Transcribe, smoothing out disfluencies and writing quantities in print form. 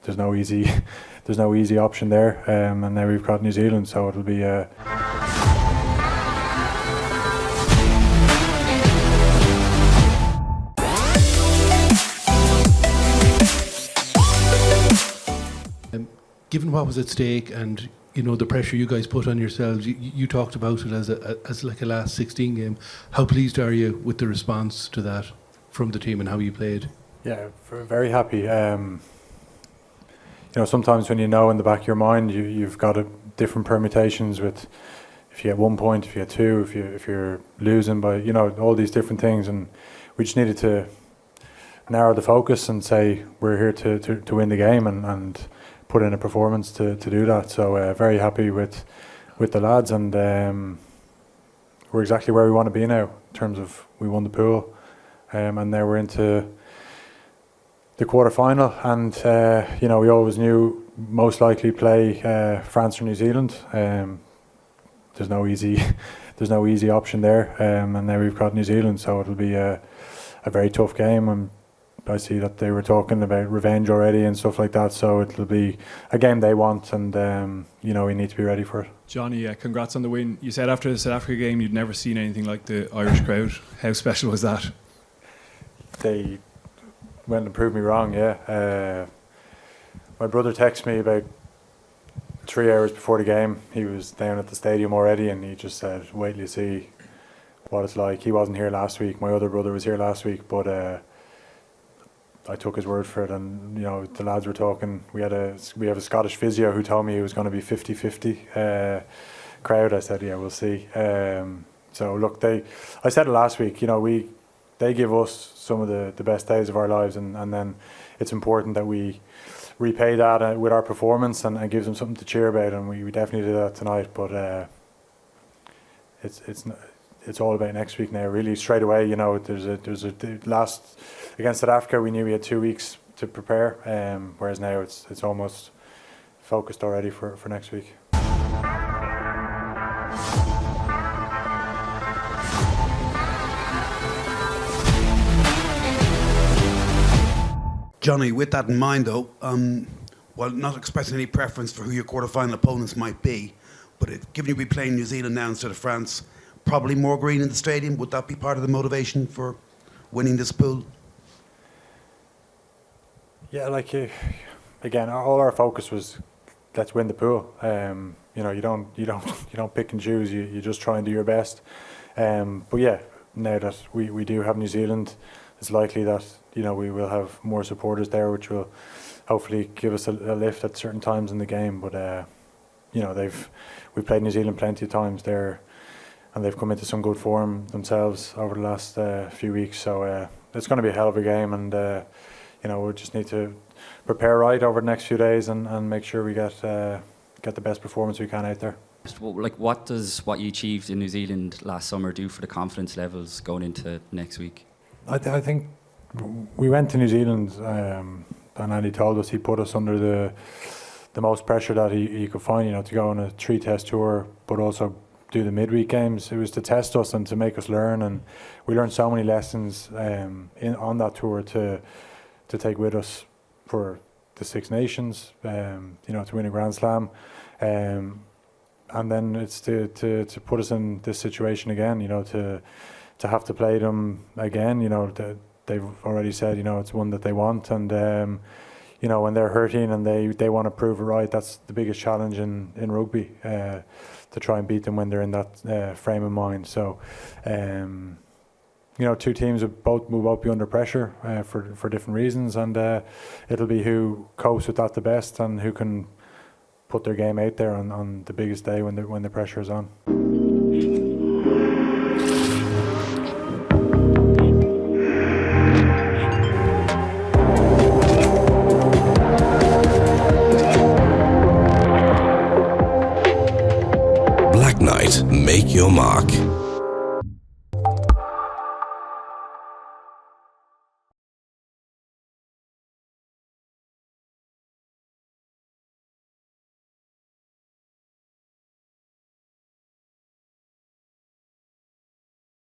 there's no easy option there, and now we've got New Zealand, so it'll be Given what was at stake and the pressure you guys put on yourselves, you talked about it as like a last 16 game. How pleased are you with the response to that from the team and how you played? Yeah, very happy. Sometimes when in the back of your mind, you've got different permutations with if you get 1 point, if you get 2, if you're losing by all these different things, and we just needed to narrow the focus and say we're here to win the game and put in a performance to do that. So very happy with the lads, and we're exactly where we want to be now in terms of we won the pool, and now we're into the quarter-final, and we always knew most likely play France or New Zealand. There's no easy option there, and now we've got New Zealand, so it'll be a very tough game. And I see that they were talking about revenge already and stuff like that, so it'll be a game they want, and we need to be ready for it. Johnny, congrats on the win. You said after the South Africa game you'd never seen anything like the Irish crowd. How special was that? They went and proved me wrong, yeah. My brother texted me about 3 hours before the game. He was down at the stadium already, and he just said, wait till you see what it's like. He wasn't here last week. My other brother was here last week, but I took his word for it, and the lads were talking. We have a Scottish physio who told me it was going to be 50-50 crowd. I said, yeah, we'll see. So look, I said it last week. They give us some of the best days of our lives, and then it's important that we repay that with our performance and gives them something to cheer about, and we definitely did that tonight. But it's all about next week now. Really, straight away. There's a last against South Africa. We knew we had 2 weeks to prepare, whereas now it's almost focused already for next week. Johnny, with that in mind though, while not expressing any preference for who your quarter-final opponents might be, but given you'll be playing New Zealand now instead of France, probably more green in the stadium, would that be part of the motivation for winning this pool? Yeah, again, all our focus was let's win the pool. You don't pick and choose. You just try and do your best. But yeah, now that we do have New Zealand, it's likely that we will have more supporters there, which will hopefully give us a lift at certain times in the game. But we've played New Zealand plenty of times there, and they've come into some good form themselves over the last few weeks. So it's going to be a hell of a game, and we just need to prepare right over the next few days and make sure we get the best performance we can out there. What does what you achieved in New Zealand last summer do for the confidence levels going into next week? I think we went to New Zealand, and Andy told us he put us under the most pressure that he could find, to go on a 3-test tour, but also do the midweek games. It was to test us and to make us learn, and we learned so many lessons on that tour to take with us for the Six Nations, to win a Grand Slam, and then it's to put us in this situation again, to have to play them again. They've already said, it's one that they want, and when they're hurting and they want to prove it right, that's the biggest challenge in rugby, to try and beat them when they're in that frame of mind. So, two teams will both be under pressure for different reasons, and it'll be who copes with that the best and who can put their game out there on the biggest day when the pressure is on. Black Knight, make your mark.